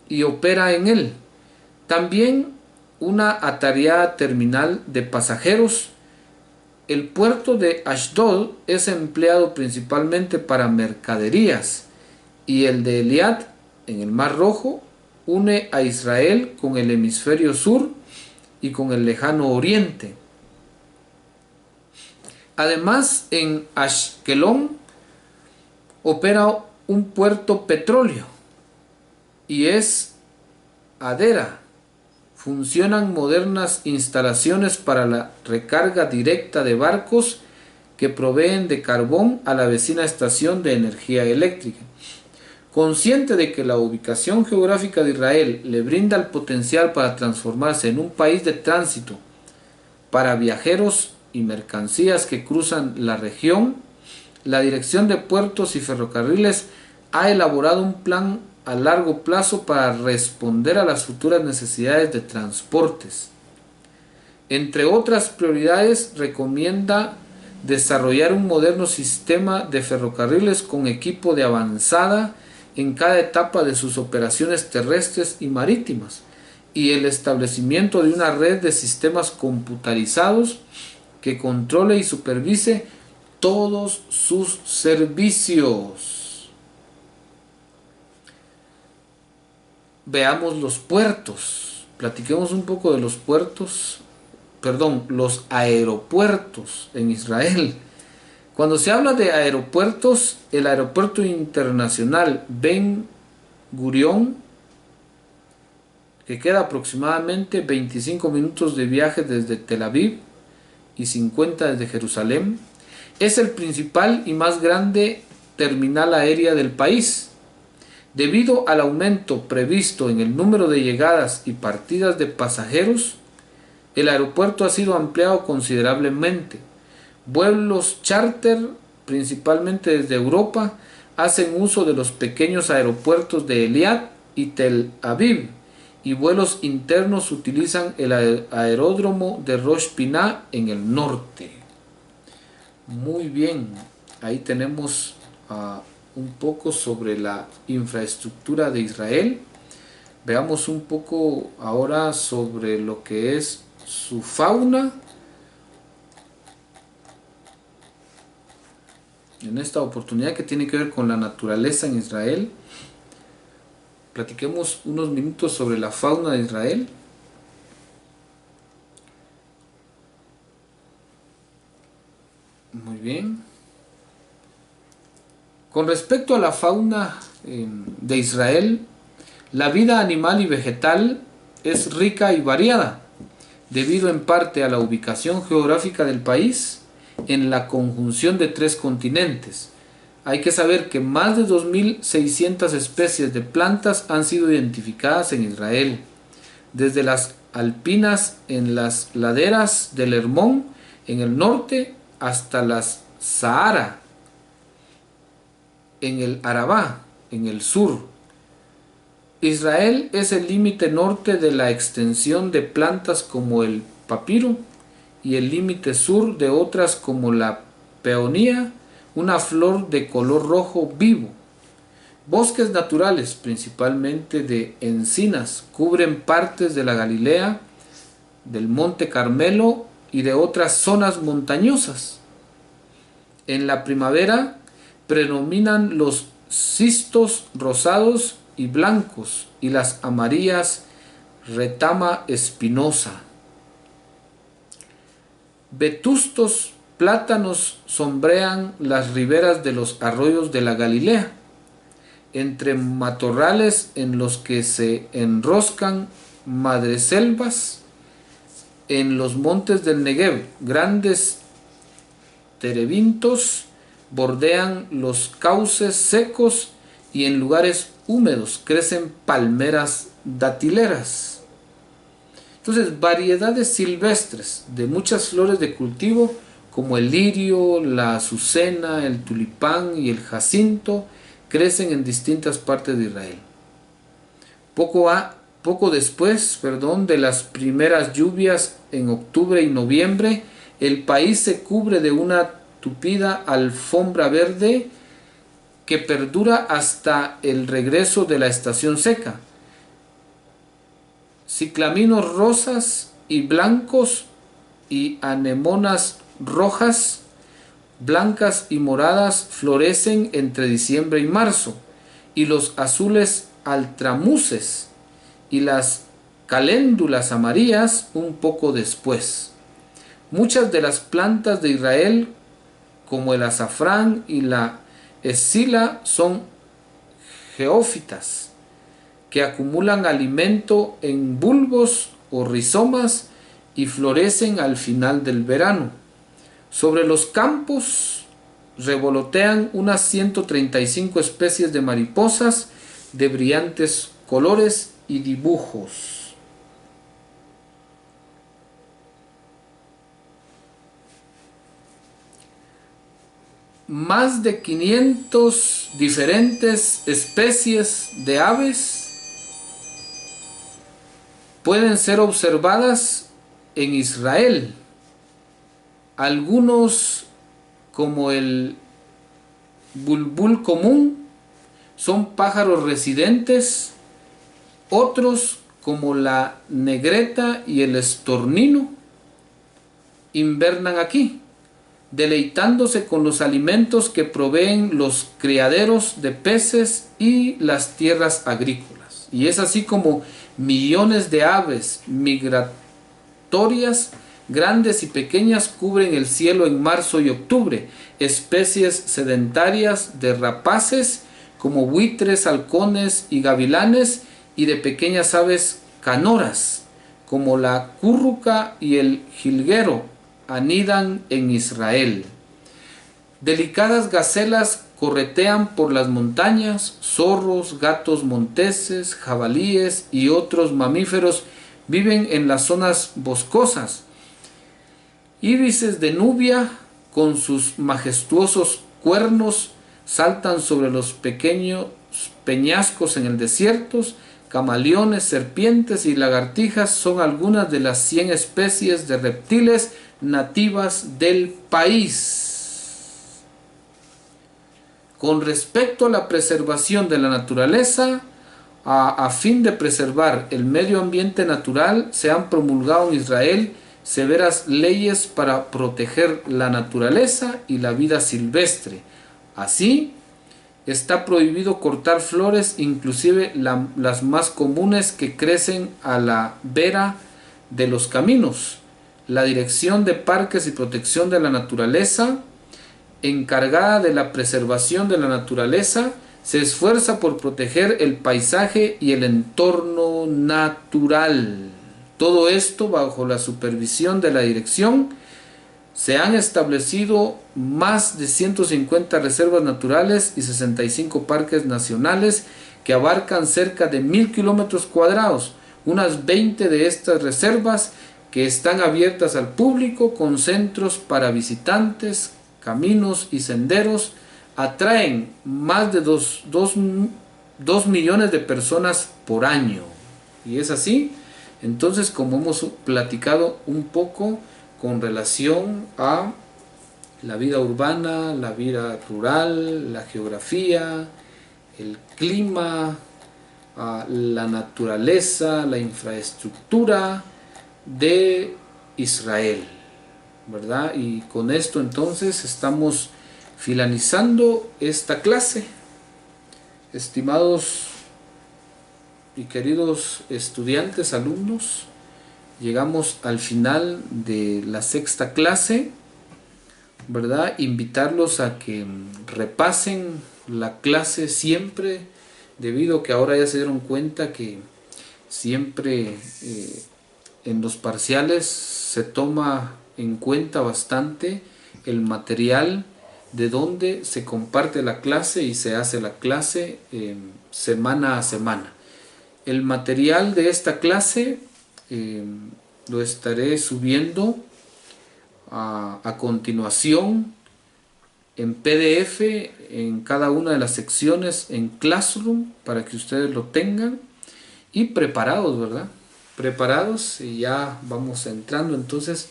y opera en él. También una atareada terminal de pasajeros. El puerto de Ashdod es empleado principalmente para mercaderías y el de Eliat, en el Mar Rojo, une a Israel con el hemisferio sur y con el lejano oriente. Además, en Ashkelon opera un puerto petróleo. y es Adera. Funcionan modernas instalaciones para la recarga directa de barcos que proveen de carbón a la vecina estación de energía eléctrica. Consciente de que la ubicación geográfica de Israel le brinda el potencial para transformarse en un país de tránsito para viajeros y mercancías que cruzan la región, la Dirección de Puertos y Ferrocarriles ha elaborado un plan a largo plazo para responder a las futuras necesidades de transportes. Entre otras prioridades, recomienda desarrollar un moderno sistema de ferrocarriles con equipo de avanzada en cada etapa de sus operaciones terrestres y marítimas, y el establecimiento de una red de sistemas computarizados que controle y supervise todos sus servicios. Veamos los puertos. Platiquemos un poco de los puertos, los aeropuertos en Israel. Cuando se habla de aeropuertos, el aeropuerto internacional Ben Gurión, que queda aproximadamente 25 minutos de viaje desde Tel Aviv y 50 desde Jerusalén, es el principal y más grande terminal aérea del país. Debido al aumento previsto en el número de llegadas y partidas de pasajeros, el aeropuerto ha sido ampliado considerablemente. Vuelos charter, principalmente desde Europa, hacen uso de los pequeños aeropuertos de Eilat y Tel Aviv, y vuelos internos utilizan el aeródromo de Rosh Pinah en el norte. Muy bien, ahí tenemos un poco sobre la infraestructura de Israel. Veamos un poco ahora sobre lo que es su fauna. En esta oportunidad que tiene que ver con la naturaleza en Israel, platiquemos unos minutos sobre la fauna de Israel. Muy bien. Con respecto a la fauna de Israel, la vida animal y vegetal es rica y variada, debido en parte a la ubicación geográfica del país en la conjunción de 3 continentes. Hay que saber que más de 2.600 especies de plantas han sido identificadas en Israel, desde las alpinas en las laderas del Hermón en el norte hasta las Sahara en el Arabá en el sur. Israel es el límite norte de la extensión de plantas como el papiro y el límite sur de otras como la peonía, una flor de color rojo vivo. Bosques naturales, principalmente de encinas, cubren partes de la Galilea, del Monte Carmelo y de otras zonas montañosas. En la primavera predominan los cistos rosados y blancos y las amarillas retama espinosa. Vetustos plátanos sombrean las riberas de los arroyos de la Galilea, entre matorrales en los que se enroscan madreselvas. En los montes del Negev, grandes terebintos bordean los cauces secos y en lugares húmedos crecen palmeras datileras. Entonces, variedades silvestres de muchas flores de cultivo como el lirio, la azucena, el tulipán y el jacinto crecen en distintas partes de Israel. Poco después de las primeras lluvias en octubre y noviembre, el país se cubre de una tupida alfombra verde que perdura hasta el regreso de la estación seca. Ciclaminos rosas y blancos y anemonas rojas, blancas y moradas florecen entre diciembre y marzo, y los azules altramuces y las caléndulas amarillas un poco después. Muchas de las plantas de Israel, como el azafrán y la escila, son geófitas, que acumulan alimento en bulbos o rizomas y florecen al final del verano. Sobre los campos revolotean unas 135 especies de mariposas de brillantes colores y dibujos. Más de 500 diferentes especies de aves pueden ser observadas en Israel. Algunos, como el bulbul común, son pájaros residentes. Otros, como la negreta y el estornino, invernan aquí, deleitándose con los alimentos que proveen los criaderos de peces y las tierras agrícolas. Y es así como millones de aves migratorias, grandes y pequeñas, cubren el cielo en marzo y octubre. Especies sedentarias de rapaces como buitres, halcones y gavilanes, y de pequeñas aves canoras como la curruca y el jilguero anidan en Israel. Delicadas gacelas corretean por las montañas. Zorros, gatos monteses, jabalíes y otros mamíferos viven en las zonas boscosas. Íbices de Nubia, con sus majestuosos cuernos, saltan sobre los pequeños peñascos en el desierto. Camaleones, serpientes y lagartijas son algunas de las 100 especies de reptiles nativas del país. Con respecto a la preservación de la naturaleza, a fin de preservar el medio ambiente natural, se han promulgado en Israel severas leyes para proteger la naturaleza y la vida silvestre. Así, está prohibido cortar flores, inclusive las más comunes que crecen a la vera de los caminos. La Dirección de Parques y Protección de la Naturaleza, encargada de la preservación de la naturaleza, se esfuerza por proteger el paisaje y el entorno natural. Todo esto bajo la supervisión de la dirección. Se han establecido más de 150 reservas naturales y 65 parques nacionales que abarcan cerca de 1000 kilómetros cuadrados. Unas 20 de estas reservas que están abiertas al público, con centros para visitantes, caminos y senderos, atraen más de 2 millones de personas por año. Y es así. Entonces, como hemos platicado un poco con relación a la vida urbana, la vida rural, la geografía, el clima, la naturaleza, la infraestructura de Israel, ¿verdad? Y con esto entonces estamos finalizando esta clase. Estimados y queridos estudiantes, alumnos, llegamos al final de la 6ª clase, ¿verdad? Invitarlos a que repasen la clase siempre, debido a que ahora ya se dieron cuenta que siempre en los parciales se toma en cuenta bastante el material de donde se comparte la clase y se hace la clase semana a semana. El material de esta clase lo estaré subiendo a continuación en PDF en cada una de las secciones en Classroom, para que ustedes lo tengan y preparados, ¿verdad? Preparados, y ya vamos entrando entonces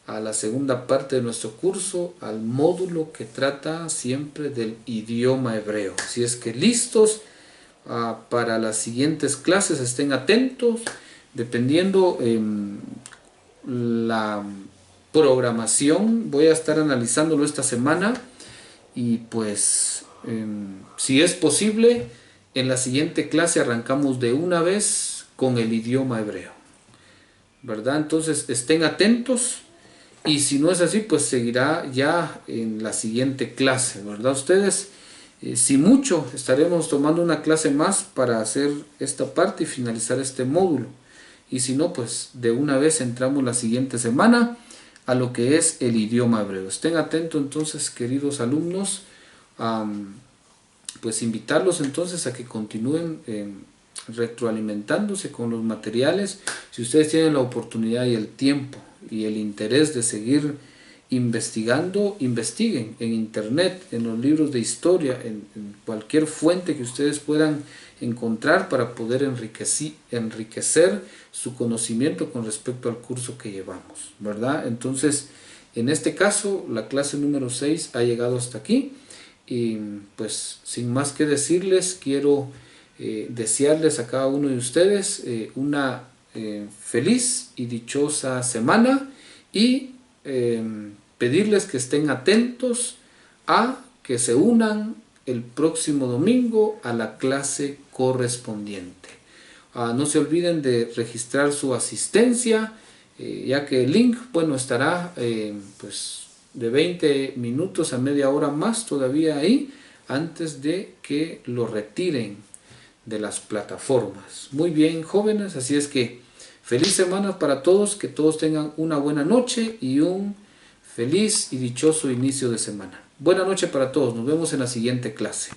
a la segunda parte de nuestro curso, al módulo que trata siempre del idioma hebreo. Si es que listos para las siguientes clases, estén atentos, dependiendo la programación. Voy a estar analizándolo esta semana y pues si es posible, en la siguiente clase arrancamos de una vez con el idioma hebreo, ¿verdad? Entonces estén atentos, y si no es así, pues seguirá ya en la siguiente clase, ¿verdad? Ustedes Si mucho, estaremos tomando una clase más para hacer esta parte y finalizar este módulo. Y si no, pues de una vez entramos la siguiente semana a lo que es el idioma hebreo. Estén atentos entonces, queridos alumnos, pues invitarlos entonces a que continúen retroalimentándose con los materiales. Si ustedes tienen la oportunidad y el tiempo y el interés de seguir investigando, investiguen en internet, en los libros de historia, en cualquier fuente que ustedes puedan encontrar para poder enriquecer su conocimiento con respecto al curso que llevamos, ¿verdad? Entonces, en este caso, la clase número 6 ha llegado hasta aquí y pues sin más que decirles, quiero desearles a cada uno de ustedes una feliz y dichosa semana y pedirles que estén atentos a que se unan el próximo domingo a la clase correspondiente. No se olviden de registrar su asistencia, ya que el link, bueno, estará pues de 20 minutos a media hora más todavía ahí, antes de que lo retiren de las plataformas. Muy bien, jóvenes, así es que feliz semana para todos, que todos tengan una buena noche y un feliz y dichoso inicio de semana. Buena noche para todos, nos vemos en la siguiente clase.